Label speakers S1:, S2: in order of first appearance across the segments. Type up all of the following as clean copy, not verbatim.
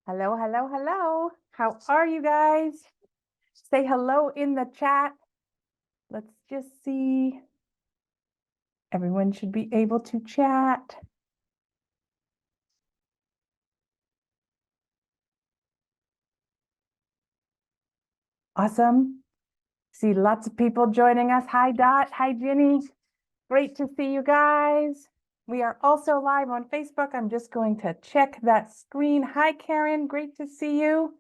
S1: Hello, hello, hello. How are you guys? Say hello in the chat. Let's just see. Everyone should be able to chat. Awesome. See lots of people joining us. Hi, Dot. Hi, Ginny. Great to see you guys. We are also live on Facebook. I'm just going to check that screen. Hi, Karen. Great to see you.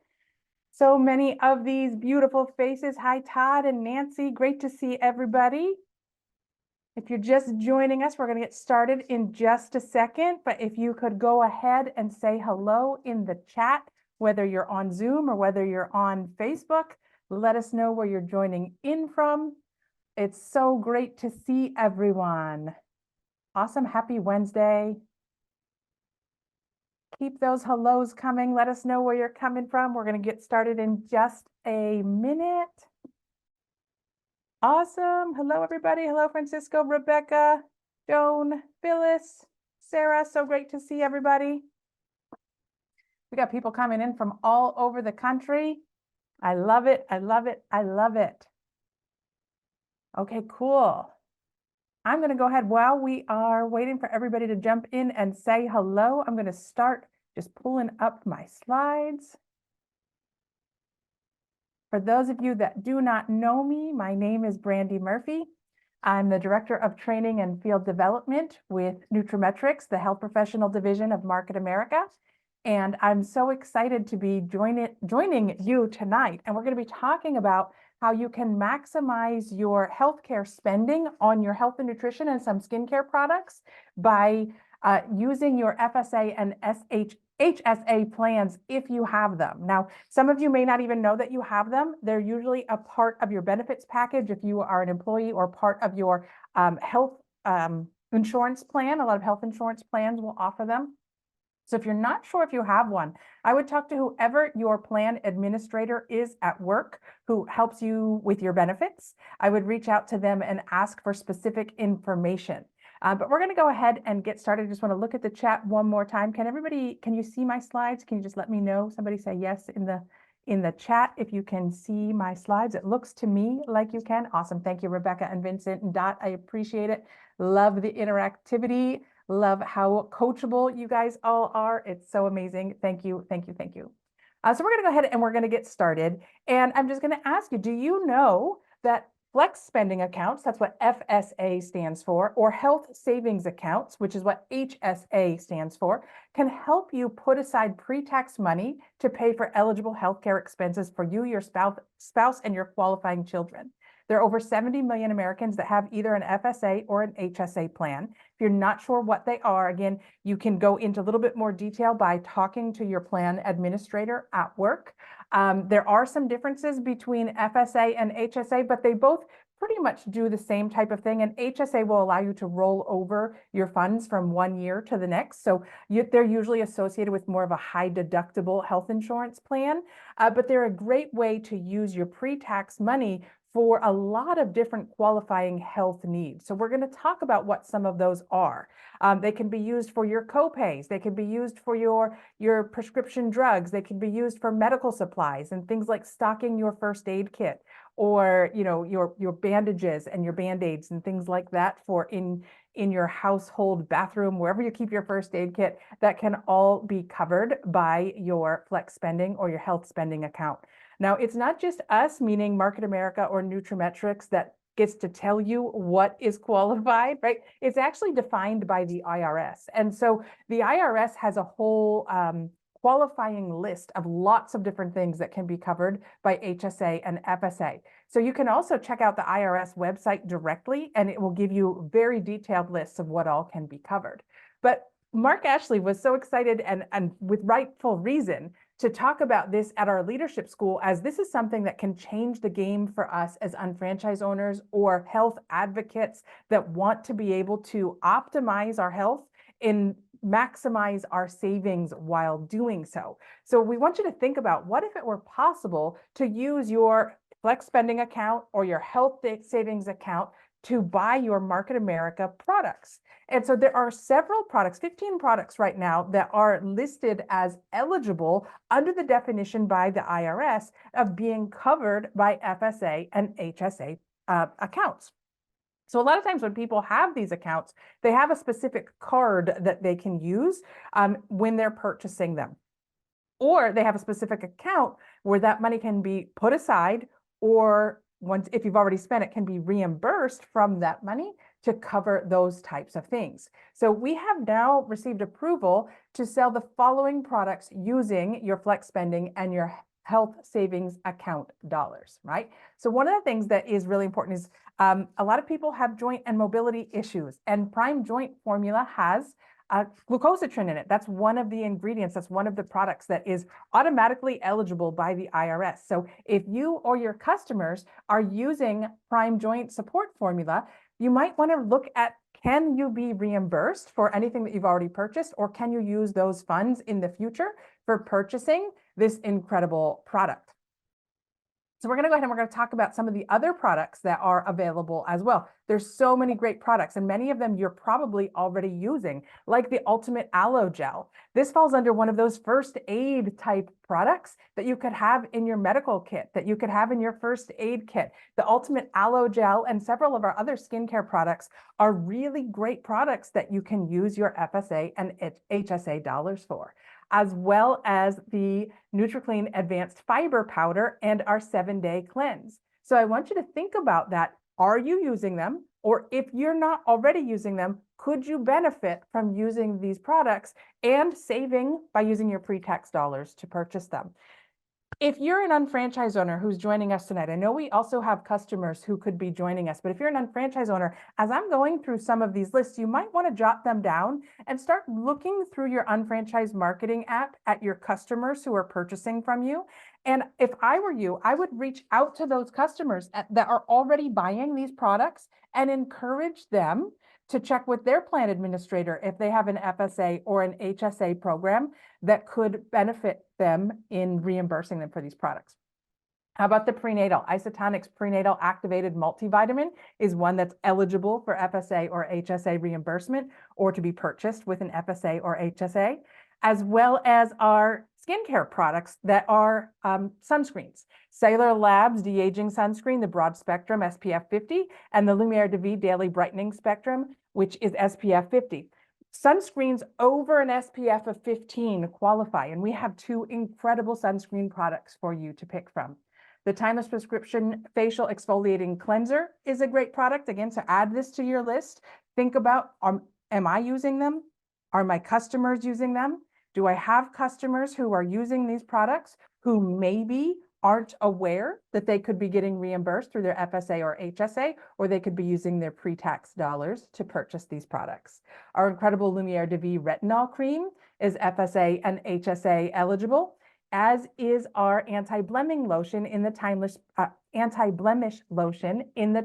S1: So many of these beautiful faces. Hi, Todd and Nancy. Great to see everybody. If you're just joining us, we're going to get started in just a second, but if you could go ahead and say hello in the chat, whether you're on Zoom or whether you're on Facebook, let us know where you're joining in from. It's so great to see everyone. Awesome. Happy Wednesday. Keep those hellos coming. Let us know where you're coming from. We're going to get started in just a minute. Awesome. Hello, everybody. Hello, Francisco, Rebecca, Joan, Phyllis, Sarah. So great to see everybody. We got people coming in from all over the country. I love it. I love it. I love it. Okay, cool. I'm going to go ahead while we are waiting for everybody to jump in and say hello. I'm going to start just pulling up my slides. For those of you that do not know me, my name is Brandy Murphy. I'm the Director of Training and Field Development with Nutrimetrics, the Health Professional Division of Market America. And I'm so excited to be joining you tonight. And we're going to be talking about how you can maximize your healthcare spending on your health and nutrition and some skincare products by using your FSA and HSA plans if you have them. Now, some of you may not even know that you have them. They're usually a part of your benefits package if you are an employee or part of your health insurance plan. A lot of health insurance plans will offer them. So if you're not sure if you have one, I would talk to whoever your plan administrator is at work who helps you with your benefits. I would reach out to them and ask for specific information. But we're going to go ahead and get started. I just want to look at the chat one more time. Can you see my slides? Can you just let me know? Somebody say yes in the chat if you can see my slides. It looks to me like you can. Awesome. Thank you, Rebecca and Vincent and Dot. I appreciate it. Love the interactivity. Love how coachable you guys all are. It's so amazing. Thank you, thank you, thank you. So we're going to go ahead and we're going to get started. And I'm just going to ask you, do you know that flex spending accounts, that's what FSA stands for, or health savings accounts, which is what HSA stands for, can help you put aside pre-tax money to pay for eligible healthcare expenses for you, your spouse, and your qualifying children. There are over 70 million Americans that have either an FSA or an HSA plan. If you're not sure what they are, again, you can go into a little bit more detail by talking to your plan administrator at work. There are some differences between FSA and HSA, but they both pretty much do the same type of thing. And HSA will allow you to roll over your funds from one year to the next. So they're usually associated with more of a high deductible health insurance plan, but they're a great way to use your pre-tax money for a lot of different qualifying health needs. So we're going to talk about what some of those are. They can be used for your copays. They can be used for your prescription drugs. They can be used for medical supplies and things like stocking your first aid kit, or your bandages and your Band-Aids and things like that for in your household bathroom, wherever you keep your first aid kit. That can all be covered by your flex spending or your health spending account. Now, it's not just us, meaning Market America or Nutrimetrics, that gets to tell you what is qualified, right? It's actually defined by the IRS. And so the IRS has a whole qualifying list of lots of different things that can be covered by HSA and FSA. So you can also check out the IRS website directly, and it will give you very detailed lists of what all can be covered. But Mark Ashley was so excited, and with rightful reason, to talk about this at our leadership school, as this is something that can change the game for us as unfranchised owners or health advocates that want to be able to optimize our health and maximize our savings while doing so. So we want you to think about, what if it were possible to use your flex spending account or your health savings account to buy your Market America products. And so there are several products, 15 products right now, that are listed as eligible under the definition by the IRS of being covered by FSA and HSA accounts. So a lot of times when people have these accounts, they have a specific card that they can use when they're purchasing them. Or they have a specific account where that money can be put aside, or once, if you've already spent it, can be reimbursed from that money to cover those types of things. So we have now received approval to sell the following products using your flex spending and your health savings account dollars, right? So one of the things that is really important is a lot of people have joint and mobility issues, and Prime Joint Formula has glucosatrin in it. That's one of the ingredients. That's one of the products that is automatically eligible by the IRS. So if you or your customers are using Prime Joint Support Formula, you might want to look at, can you be reimbursed for anything that you've already purchased, or can you use those funds in the future for purchasing this incredible product? So we're going to go ahead and we're going to talk about some of the other products that are available as well. There's so many great products, and many of them you're probably already using, like the Ultimate Aloe Gel. This falls under one of those first aid type products that you could have in your medical kit, that you could have in your first aid kit. The Ultimate Aloe Gel and several of our other skincare products are really great products that you can use your FSA and HSA dollars for, as well as the NutriClean Advanced Fiber Powder and our 7-day cleanse. So I want you to think about that. Are you using them? Or if you're not already using them, could you benefit from using these products and saving by using your pre-tax dollars to purchase them? If you're an unfranchised owner who's joining us tonight, I know we also have customers who could be joining us, but if you're an unfranchised owner, as I'm going through some of these lists, you might want to jot them down and start looking through your unfranchised marketing app at your customers who are purchasing from you. And if I were you, I would reach out to those customers that are already buying these products and encourage them to check with their plan administrator if they have an FSA or an HSA program that could benefit them in reimbursing them for these products. How about the prenatal? Isotonics Prenatal Activated Multivitamin is one that's eligible for FSA or HSA reimbursement, or to be purchased with an FSA or HSA, as well as our skincare products that are sunscreens. Cellular Labs De-Aging Sunscreen, the broad spectrum SPF 50, and the Lumiere de Vie Daily Brightening Spectrum, which is SPF 50. Sunscreens over an SPF of 15 qualify, and we have two incredible sunscreen products for you to pick from. The Timeless Prescription Facial Exfoliating Cleanser is a great product. Again, so add this to your list. Think about, am I using them? Are my customers using them? Do I have customers who are using these products who maybe aren't aware that they could be getting reimbursed through their FSA or HSA, or they could be using their pre-tax dollars to purchase these products? Our incredible Lumiere de Vie Retinol Cream is FSA and HSA eligible, as is our anti-blemish lotion in the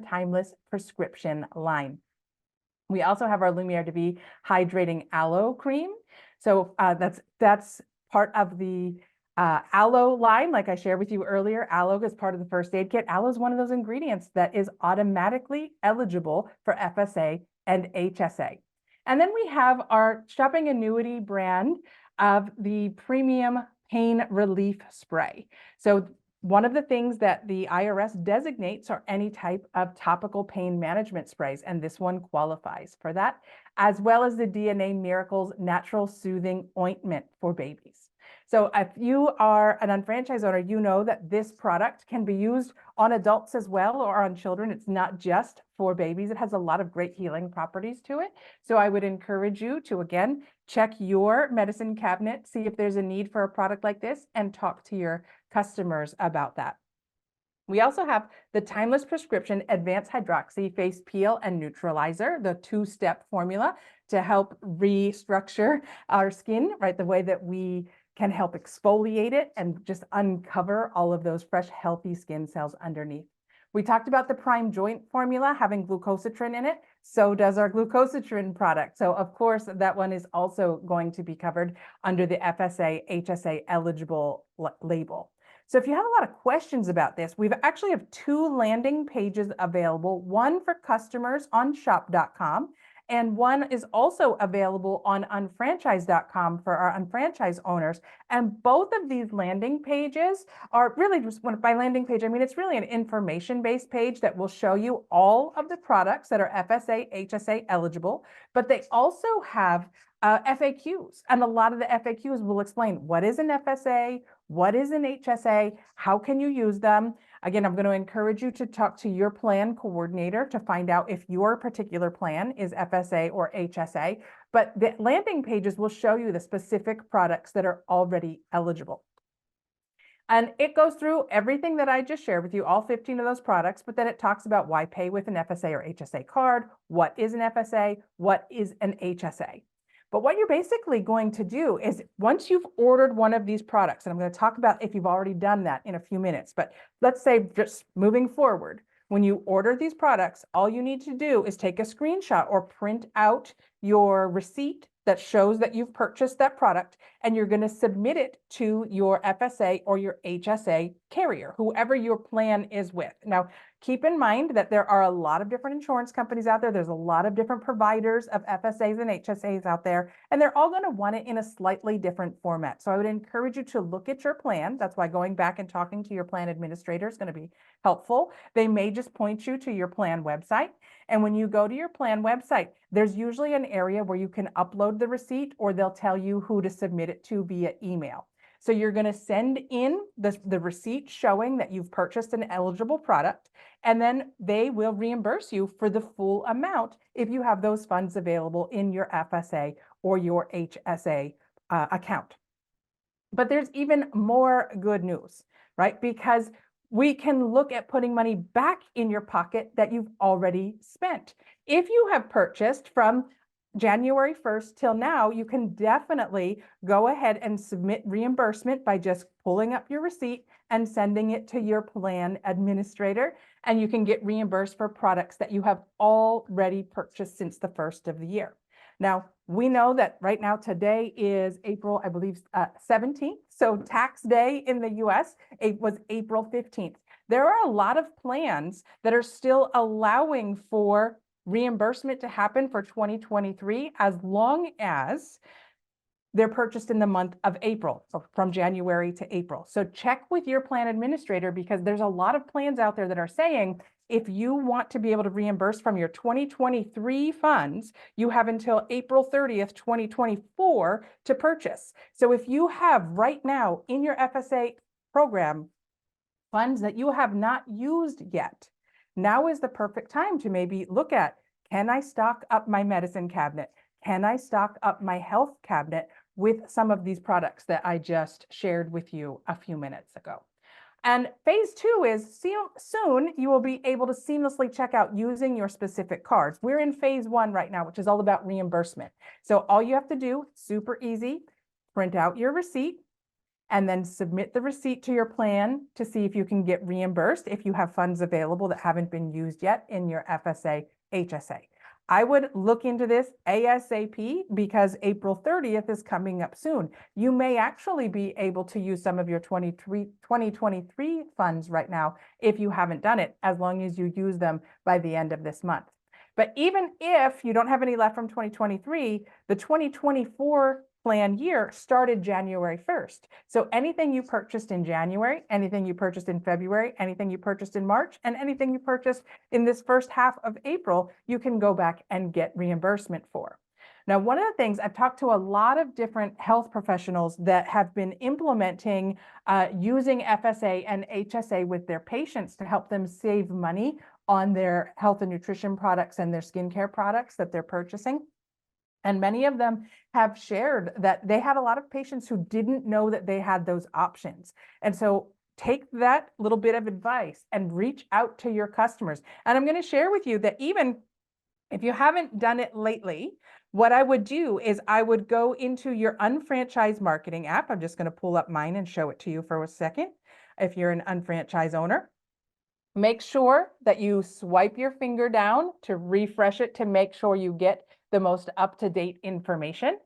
S1: Timeless prescription line. We also have our Lumiere de Vie Hydrating Aloe Cream. So that's part of the aloe line. Like I shared with you earlier, aloe is part of the first aid kit. Aloe is one of those ingredients that is automatically eligible for FSA and HSA. And then we have our shopping annuity brand of the premium pain relief spray. So one of the things that the IRS designates are any type of topical pain management sprays, and this one qualifies for that, as well as the DNA Miracles Natural Soothing Ointment for babies. So if you are an unfranchised owner, you know that this product can be used on adults as well, or on children. It's not just for babies. It has a lot of great healing properties to it. So I would encourage you to, again, check your medicine cabinet, see if there's a need for a product like this, and talk to your customers about that. We also have the Timeless Prescription Advanced Hydroxy Face Peel and Neutralizer, the two-step formula to help restructure our skin, right? The way that we can help exfoliate it and just uncover all of those fresh, healthy skin cells underneath. We talked about the Prime Joint Formula having glucosatrin in it. So does our glucosatrin product. So of course, that one is also going to be covered under the FSA HSA eligible label. So if you have a lot of questions about this, we actually have 2 landing pages available, one for customers on shop.com, and one is also available on UnFranchise.com for our unfranchise owners. And both of these landing pages are really just, by landing page, I mean, it's really an information-based page that will show you all of the products that are FSA, HSA eligible, but they also have FAQs. And a lot of the FAQs will explain what is an FSA, what is an HSA, how can you use them. Again, I'm going to encourage you to talk to your plan coordinator to find out if your particular plan is FSA or HSA, but the landing pages will show you the specific products that are already eligible. And it goes through everything that I just shared with you, all 15 of those products, but then it talks about why pay with an FSA or HSA card, what is an FSA, what is an HSA. But what you're basically going to do is once you've ordered one of these products, and I'm going to talk about if you've already done that in a few minutes, but let's say just moving forward, when you order these products, all you need to do is take a screenshot or print out your receipt that shows that you've purchased that product, and you're going to submit it to your FSA or your HSA carrier, whoever your plan is with. Now, keep in mind that there are a lot of different insurance companies out there. There's a lot of different providers of FSAs and HSAs out there, and they're all going to want it in a slightly different format. So I would encourage you to look at your plan. That's why going back and talking to your plan administrator is going to be helpful. They may just point you to your plan website. And when you go to your plan website, there's usually an area where you can upload the receipt, or they'll tell you who to submit it to via email. So you're going to send in the receipt showing that you've purchased an eligible product, and then they will reimburse you for the full amount if you have those funds available in your FSA or your HSA account. But there's even more good news, right? Because we can look at putting money back in your pocket that you've already spent. If you have purchased from January 1st till now, you can definitely go ahead and submit reimbursement by just pulling up your receipt and sending it to your plan administrator, and you can get reimbursed for products that you have already purchased since the first of the year. Now, we know that right now, today is April, I believe, 17th. So tax day in the US, it was April 15th. There are a lot of plans that are still allowing for reimbursement to happen for 2023, as long as they're purchased in the month of April, so from January to April. So check with your plan administrator, because there's a lot of plans out there that are saying, if you want to be able to reimburse from your 2023 funds, you have until April 30th, 2024 to purchase. So if you have right now in your FSA program funds that you have not used yet, now is the perfect time to maybe look at, can I stock up my medicine cabinet? Can I stock up my health cabinet with some of these products that I just shared with you a few minutes ago? And phase 2 is soon you will be able to seamlessly check out using your specific cards. We're in phase 1 right now, which is all about reimbursement. So all you have to do, super easy, print out your receipt and then submit the receipt to your plan to see if you can get reimbursed if you have funds available that haven't been used yet in your FSA, HSA. I would look into this ASAP, because April 30th is coming up soon. You may actually be able to use some of your 2023 funds right now if you haven't done it, as long as you use them by the end of this month. But even if you don't have any left from 2023, the 2024 plan year started January 1st. So anything you purchased in January, anything you purchased in February, anything you purchased in March, and anything you purchased in this first half of April, you can go back and get reimbursement for. Now, one of the things, I've talked to a lot of different health professionals that have been implementing using FSA and HSA with their patients to help them save money on their health and nutrition products and their skincare products that they're purchasing. And many of them have shared that they had a lot of patients who didn't know that they had those options. And so take that little bit of advice and reach out to your customers. And I'm going to share with you that even if you haven't done it lately, what I would do is I would go into your UnFranchise marketing app. I'm just going to pull up mine and show it to you for a second. If you're an UnFranchise owner, make sure that you swipe your finger down to refresh it to make sure you get the most up-to-date information.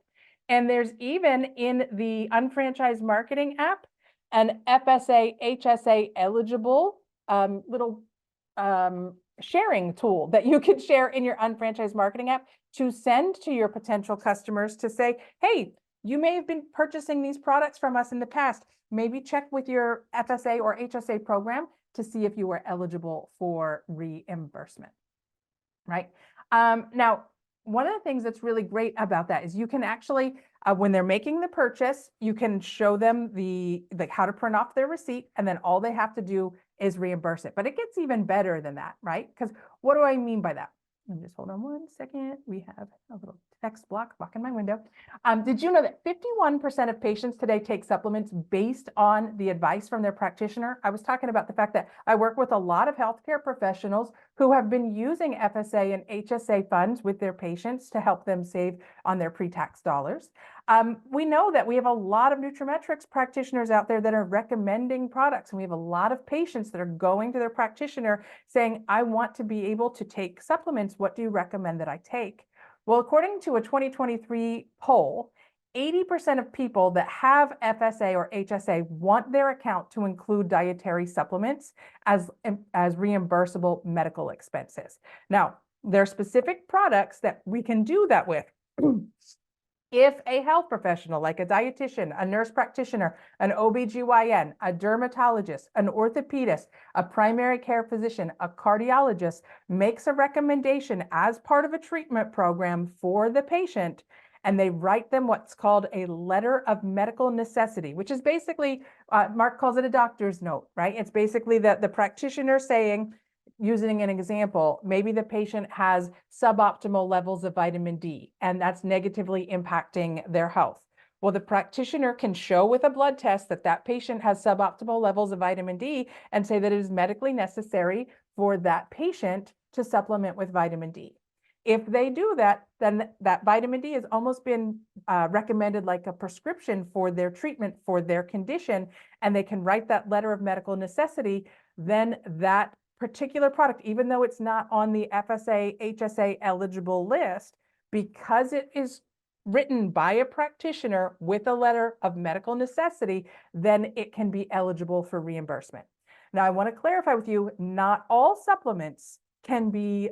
S1: And there's even in the UnFranchise marketing app an FSA HSA eligible little sharing tool that you can share in your unfranchised marketing app to send to your potential customers to say, hey, you may have been purchasing these products from us in the past. Maybe check with your FSA or HSA program to see if you are eligible for reimbursement, right? Now, one of the things that's really great about that is you can actually, when they're making the purchase, you can show them how to print off their receipt, and then all they have to do is reimburse it. But it gets even better than that, right? Because what do I mean by that? Just hold on one second. We have a little text block blocking my window. Did you know that 51% of patients today take supplements based on the advice from their practitioner? I was talking about the fact that I work with a lot of healthcare professionals who have been using FSA and HSA funds with their patients to help them save on their pre-tax dollars. We know that we have a lot of nutrimetrics practitioners out there that are recommending products, and we have a lot of patients that are going to their practitioner saying, I want to be able to take supplements. What do you recommend that I take? Well, according to a 2023 poll, 80% of people that have FSA or HSA want their account to include dietary supplements as reimbursable medical expenses. Now, there are specific products that we can do that with. If a health professional, like a dietitian, a nurse practitioner, an OBGYN, a dermatologist, an orthopedist, a primary care physician, a cardiologist makes a recommendation as part of a treatment program for the patient, and they write them what's called a letter of medical necessity, which is basically, Mark calls it a doctor's note, right? It's basically the practitioner saying, using an example, maybe the patient has suboptimal levels of vitamin D, and that's negatively impacting their health. Well, the practitioner can show with a blood test that that patient has suboptimal levels of vitamin D and say that it is medically necessary for that patient to supplement with vitamin D. If they do that, then that vitamin D has almost been recommended like a prescription for their treatment for their condition, and they can write that letter of medical necessity. Then that particular product, even though it's not on the FSA, HSA eligible list, because it is written by a practitioner with a letter of medical necessity, then it can be eligible for reimbursement. Now, I want to clarify with you, not all supplements can be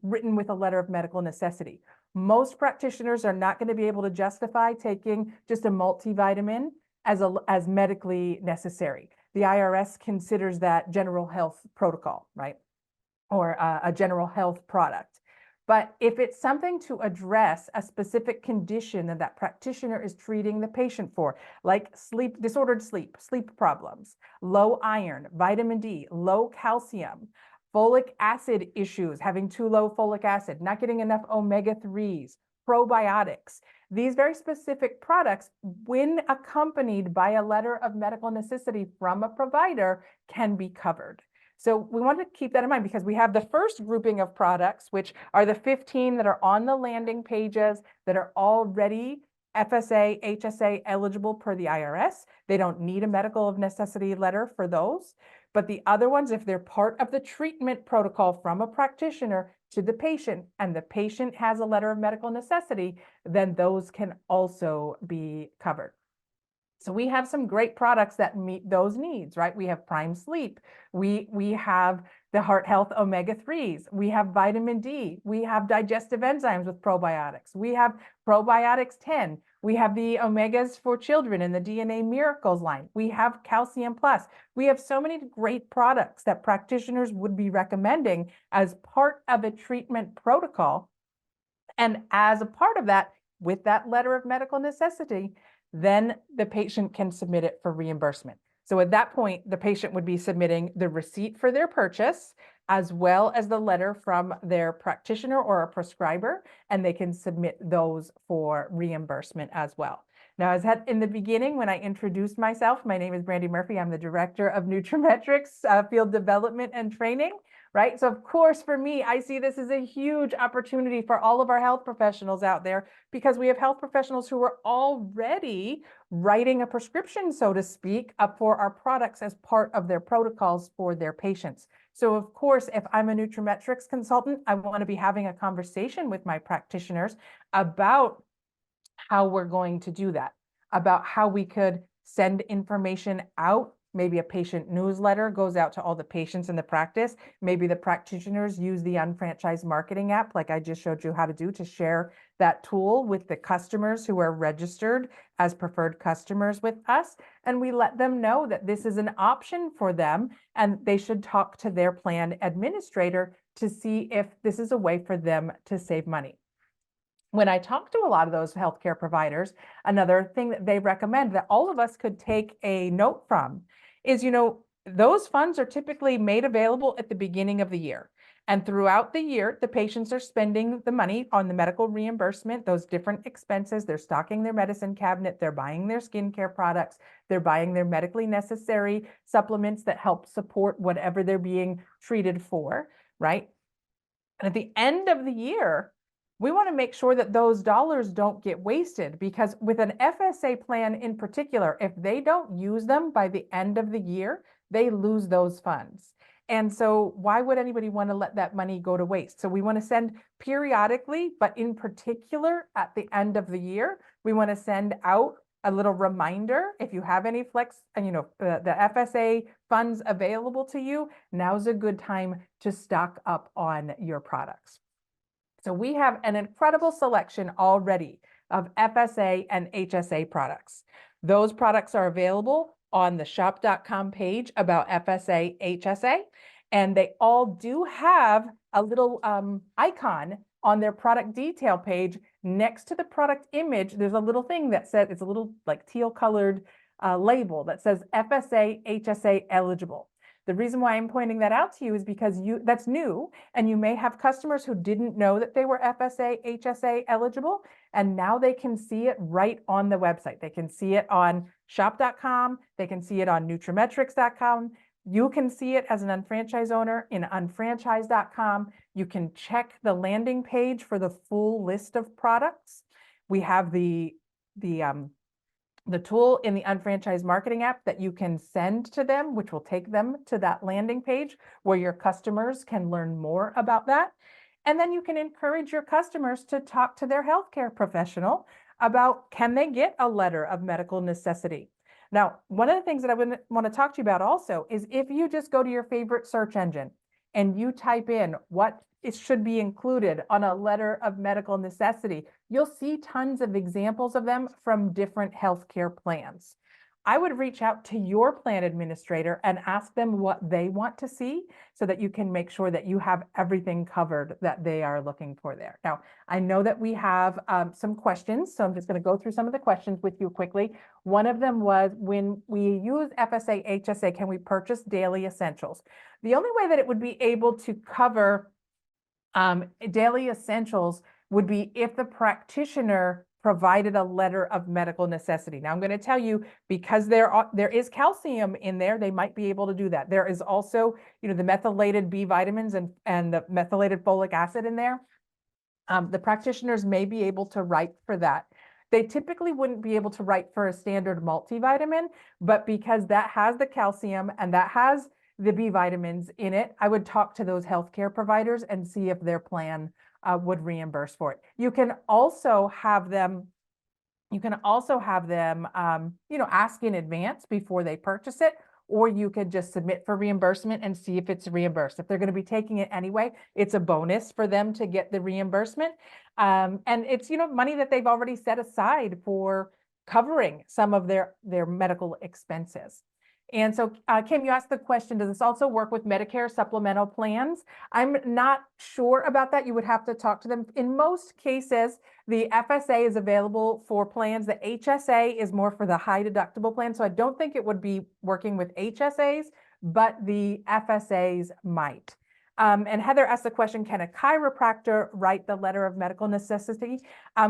S1: written with a letter of medical necessity. Most practitioners are not going to be able to justify taking just a multivitamin as medically necessary. The IRS considers that general health protocol, right? Or a general health product. But if it's something to address a specific condition that that practitioner is treating the patient for, like disordered sleep problems, low iron, vitamin D, low calcium, folic acid issues, having too low folic acid, not getting enough omega-3s, probiotics, these very specific products, when accompanied by a letter of medical necessity from a provider, can be covered. So we want to keep that in mind, because we have the first grouping of products, which are the 15 that are on the landing pages that are already FSA, HSA eligible per the IRS. They don't need a medical of necessity letter for those. But the other ones, if they're part of the treatment protocol from a practitioner to the patient, and the patient has a letter of medical necessity, then those can also be covered. So we have some great products that meet those needs, right? We have Prime Sleep. We have the Heart Health Omega-3s. We have vitamin D. We have digestive enzymes with probiotics. We have Probiotics 10. We have the Omegas for children in the DNA Miracles line. We have Calcium Plus. We have so many great products that practitioners would be recommending as part of a treatment protocol. And as a part of that, with that letter of medical necessity, then the patient can submit it for reimbursement. So at that point, the patient would be submitting the receipt for their purchase, as well as the letter from their practitioner or a prescriber, and they can submit those for reimbursement as well. Now, as in the beginning, when I introduced myself, my name is Brandy Murphy. I'm the Director of Nutrimetrics, Field Development and Training. Right? So of course, for me, I see this as a huge opportunity for all of our health professionals out there, because we have health professionals who are already writing a prescription, so to speak, for our products as part of their protocols for their patients. So of course, if I'm a Nutrimetrics consultant, I want to be having a conversation with my practitioners about how we're going to do that, about how we could send information out. Maybe a patient newsletter goes out to all the patients in the practice. Maybe the practitioners use the UnFranchise marketing app, like I just showed you how to do, to share that tool with the customers who are registered as preferred customers with us. And we let them know that this is an option for them and they should talk to their plan administrator to see if this is a way for them to save money. When I talk to a lot of those healthcare providers, another thing that they recommend that all of us could take a note from is, those funds are typically made available at the beginning of the year. And throughout the year, the patients are spending the money on the medical reimbursement, those different expenses. They're stocking their medicine cabinet, they're buying their skincare products, they're buying their medically necessary supplements that help support whatever they're being treated for, right? And at the end of the year, we want to make sure that those dollars don't get wasted, because with an FSA plan in particular, if they don't use them by the end of the year, they lose those funds. And so why would anybody want to let that money go to waste? So we want to send periodically, but in particular at the end of the year, we want to send out a little reminder. If you have any flex, the FSA funds available to you, now's a good time to stock up on your products. So we have an incredible selection already of FSA and HSA products. Those products are available on the shop.com page about FSA HSA, and they all do have a little icon on their product detail page next to the product image. There's a little thing that says, it's a little like teal colored label that says FSA HSA eligible. The reason why I'm pointing that out to you is because that's new, and you may have customers who didn't know that they were FSA HSA eligible, and now they can see it right on the website. They can see it on shop.com, they can see it on nutrimetrics.com. You can see it as an UnFranchise owner in unfranchise.com. You can check the landing page for the full list of products. We have the tool in the UnFranchise marketing app that you can send to them, which will take them to that landing page where your customers can learn more about that. And then you can encourage your customers to talk to their healthcare professional about, can they get a letter of medical necessity? Now, one of the things that I would want to talk to you about also is, if you just go to your favorite search engine and you type in what it should be included on a letter of medical necessity, you'll see tons of examples of them from different healthcare plans. I would reach out to your plan administrator and ask them what they want to see, so that you can make sure that you have everything covered that they are looking for there. Now, I know that we have some questions, so I'm just going to go through some of the questions with you quickly. One of them was, when we use FSA HSA, can we purchase daily essentials? The only way that it would be able to cover daily essentials would be if the practitioner provided a letter of medical necessity. Now, I'm going to tell you, because there is calcium in there, they might be able to do that. There is also, the methylated B vitamins and the methylated folic acid in there. The practitioners may be able to write for that. They typically wouldn't be able to write for a standard multivitamin, but because that has the calcium and that has the B vitamins in it, I would talk to those healthcare providers and see if their plan would reimburse for it. You can also have them, ask in advance before they purchase it, or you could just submit for reimbursement and see if it's reimbursed. If they're going to be taking it anyway, it's a bonus for them to get the reimbursement. And it's, money that they've already set aside for covering some of their medical expenses. And so, Kim, you asked the question, does this also work with Medicare supplemental plans? I'm not sure about that. You would have to talk to them. In most cases, the FSA is available for plans. The HSA is more for the high deductible plan. So I don't think it would be working with HSAs, but the FSAs might. And Heather asked the question, can a chiropractor write the letter of medical necessity?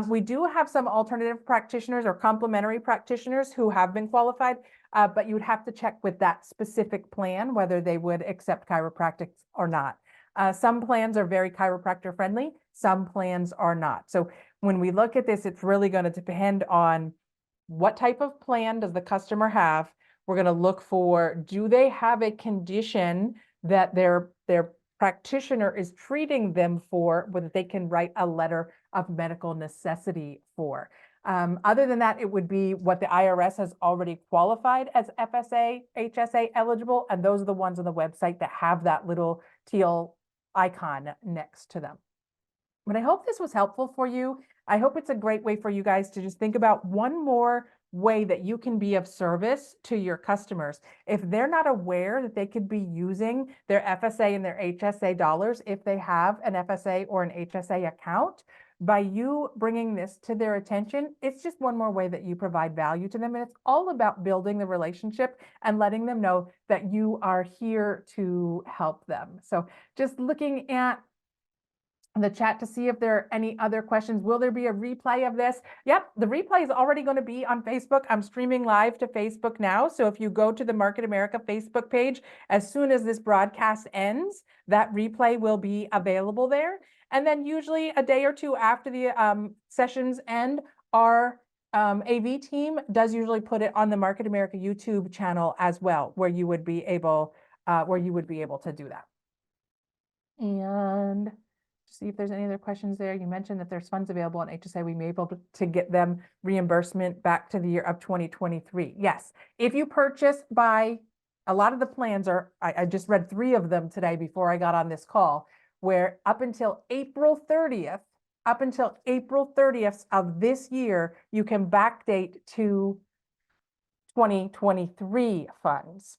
S1: We do have some alternative practitioners or complementary practitioners who have been qualified, but you would have to check with that specific plan whether they would accept chiropractics or not. Some plans are very chiropractor friendly, some plans are not. So when we look at this, it's really going to depend on what type of plan does the customer have. We're going to look for, do they have a condition that their practitioner is treating them for, whether they can write a letter of medical necessity for. Other than that, it would be what the IRS has already qualified as FSA, HSA eligible, and those are the ones on the website that have that little teal icon next to them. But I hope this was helpful for you. I hope it's a great way for you guys to just think about one more way that you can be of service to your customers. If they're not aware that they could be using their FSA and their HSA dollars, if they have an FSA or an HSA account, by you bringing this to their attention, it's just one more way that you provide value to them. And it's all about building the relationship and letting them know that you are here to help them. So just looking at the chat to see if there are any other questions. Will there be a replay of this? Yep, the replay is already going to be on Facebook. I'm streaming live to Facebook now. So if you go to the Market America Facebook page, as soon as this broadcast ends, that replay will be available there. And then usually a day or two after the sessions end, our AV team does usually put it on the Market America YouTube channel as well, where you would be able to do that. And see if there's any other questions there. You mentioned that there's funds available on HSA. We may be able to get them reimbursement back to the year of 2023. Yes, if you purchase by, a lot of the plans are, I just read 3 of them today before I got on this call, where up until April 30th of this year, you can backdate to 2023 funds.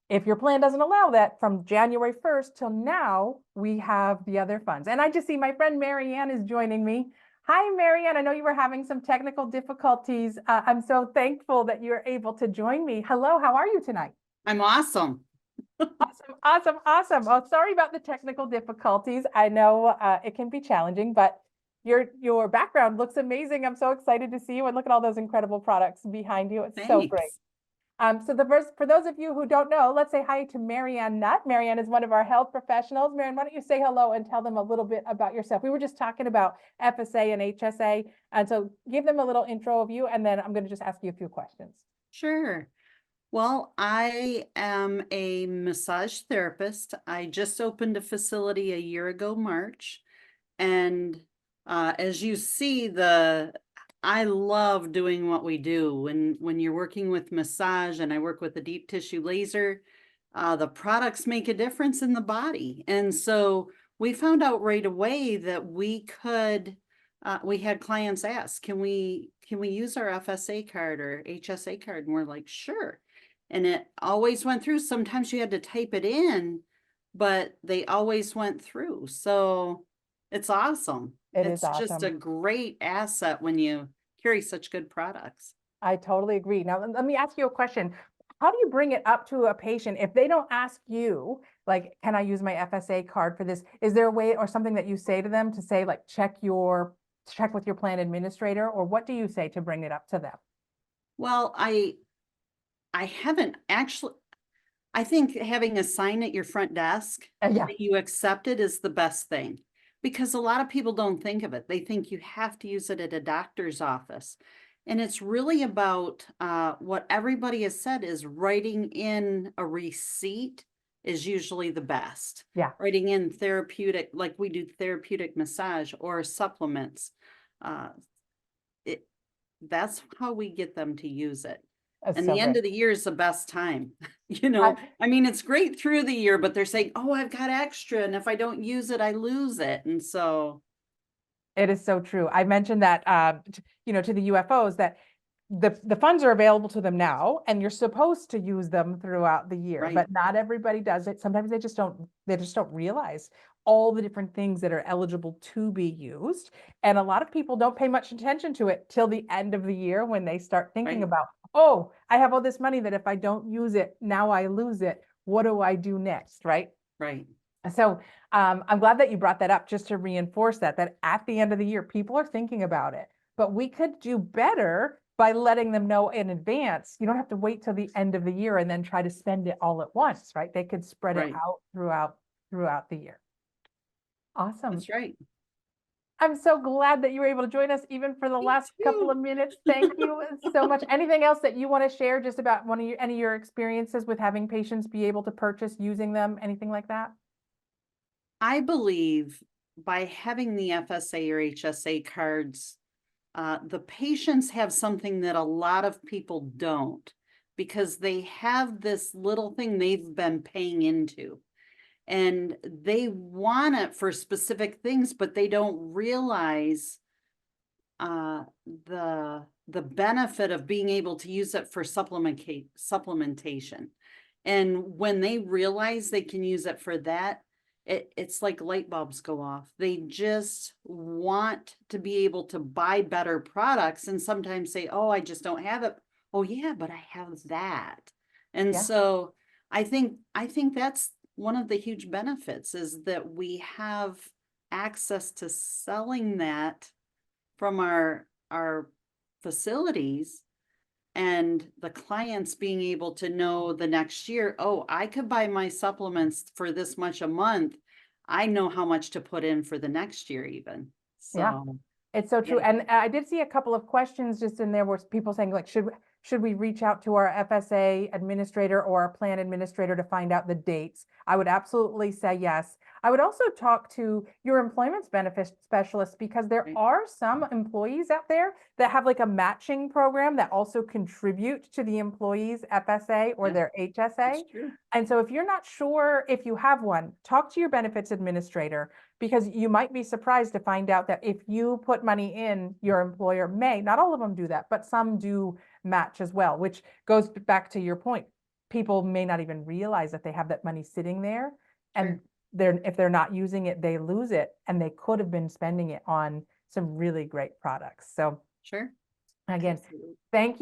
S1: If your plan doesn't allow that, from January 1st till now, we have the other funds. And I just see my friend Marianne is joining me. Hi, Marianne. I know you were having some technical difficulties. I'm so thankful that you're able to join me. Hello, how are you tonight?
S2: I'm awesome.
S1: Awesome. Well, sorry about the technical difficulties. I know it can be challenging, but your background looks amazing. I'm so excited to see you, and look at all those incredible products behind you. It's
S2: Thanks.
S1: so great. So for those of you who don't know, let's say hi to Marianne Nutt. Marianne is one of our health professionals. Marianne, why don't you say hello and tell them a little bit about yourself? We were just talking about FSA and HSA, and so give them a little intro of you, and then I'm going to just ask you a few questions.
S2: Sure. Well, I am a massage therapist. I just opened a facility a year ago, March. And as you see, I love doing what we do. When you're working with massage, and I work with a deep tissue laser, the products make a difference in the body. And so we found out right away that we had clients ask, can we use our FSA card or HSA card? And we're like, sure. And it always went through. Sometimes you had to type it in, but they always went through. So it's awesome. It's just a great asset when you carry such good products.
S1: I totally agree. Now, let me ask you a question. How do you bring it up to a patient if they don't ask you, like, can I use my FSA card for this? Is there a way or something that you say to them to say, like, check with your plan administrator, or what do you say to bring it up to them?
S2: Well, I haven't actually. I think having a sign at your front desk that you accept it is the best thing, because a lot of people don't think of it. They think you have to use it at a doctor's office. And it's really about what everybody has said is writing in a receipt is usually the best.
S1: Yeah.
S2: Writing in therapeutic, like we do therapeutic massage or supplements. That's how we get them to use it. And the end of the year is the best time. I mean, it's great through the year, but they're saying, oh, I've got extra, and if I don't use it, I lose it. And so
S1: it is so true. I mentioned that, to the UFOs, that the funds are available to them now, and you're supposed to use them throughout the year,
S2: right.
S1: But not everybody does it. Sometimes they just don't realize all the different things that are eligible to be used. And a lot of people don't pay much attention to it till the end of the year, when they start thinking about, oh, I have all this money that if I don't use it, now I lose it. What do I do next? Right.
S2: Right.
S1: So I'm glad that you brought that up, just to reinforce that at the end of the year, people are thinking about it, but we could do better by letting them know in advance. You don't have to wait till the end of the year and then try to spend it all at once, right? They could spread it out throughout the year. Awesome.
S2: That's right.
S1: I'm so glad that you were able to join us even for the last couple of minutes. Thank you so much. Anything else that you want to share just about any of your experiences with having patients be able to purchase using them? Anything like that?
S2: I believe by having the FSA or HSA cards, the patients have something that a lot of people don't, because they have this little thing they've been paying into. And they want it for specific things, but they don't realize the benefit of being able to use it for supplementation. And when they realize they can use it for that, it's like light bulbs go off. They just want to be able to buy better products, and sometimes say, oh, I just don't have it. Oh yeah, but I have that. And
S1: Yeah.
S2: so I think that's one of the huge benefits, is that we have access to selling that from our facilities, and the clients being able to know the next year, oh, I could buy my supplements for this much a month. I know how much to put in for the next year even.
S1: Yeah.
S2: So
S1: It's so true.
S2: yeah.
S1: And I did see a couple of questions just in there where people saying like, should we reach out to our FSA administrator or our plan administrator to find out the dates? I would absolutely say yes. I would also talk to your employment benefits specialist, because there
S2: Right.
S1: are some employees out there that have like a matching program that also contribute to the employee's FSA or
S2: Yeah,
S1: their HSA.
S2: it's true.
S1: And so if you're not sure if you have one, talk to your benefits administrator, because you might be surprised to find out that if you put money in, your employer may, not all of them do that, but some do match as well, which goes back to your point. People may not even realize that they have that money sitting there, and if they're not using it, they lose it, and they could have been spending it on some really great products. So
S2: Sure.
S1: again,
S2: Absolutely.
S1: thank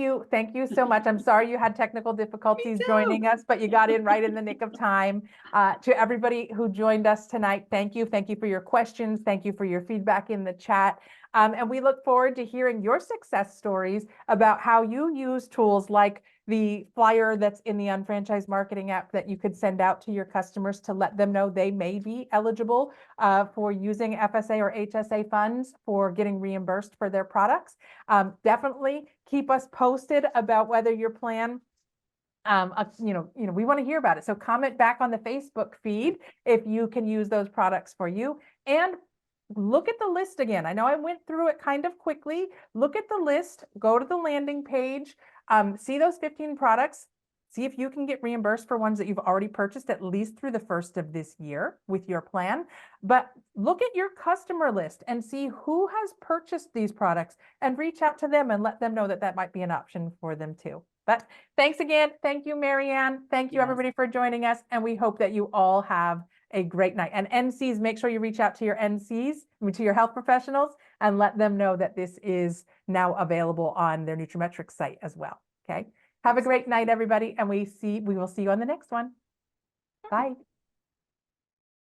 S1: you so much. I'm sorry you had technical difficulties joining us, but you got in right in the nick of time. To everybody who joined us tonight, thank you. Thank you for your questions. Thank you for your feedback in the chat. And we look forward to hearing your success stories about how you use tools like the flyer that's in the UnFranchise marketing app that you could send out to your customers to let them know they may be eligible for using FSA or HSA funds for getting reimbursed for their products. Definitely keep us posted about whether your plan, we want to hear about it. So comment back on the Facebook feed if you can use those products for you, and look at the list again. I know I went through it kind of quickly. Look at the list, go to the landing page, see those 15 products, see if you can get reimbursed for ones that you've already purchased at least through the first of this year with your plan. But look at your customer list and see who has purchased these products, and reach out to them and let them know that that might be an option for them too. But thanks again. Thank you, Marianne. Thank you,
S2: Yes.
S1: everybody, for joining us. And we hope that you all have a great night. And NCs, make sure you reach out to your NCs, to your health professionals, and let them know that this is now available on their Nutrimetrics site as well. Okay. Have a great night, everybody. And we will see you on the next one. Bye.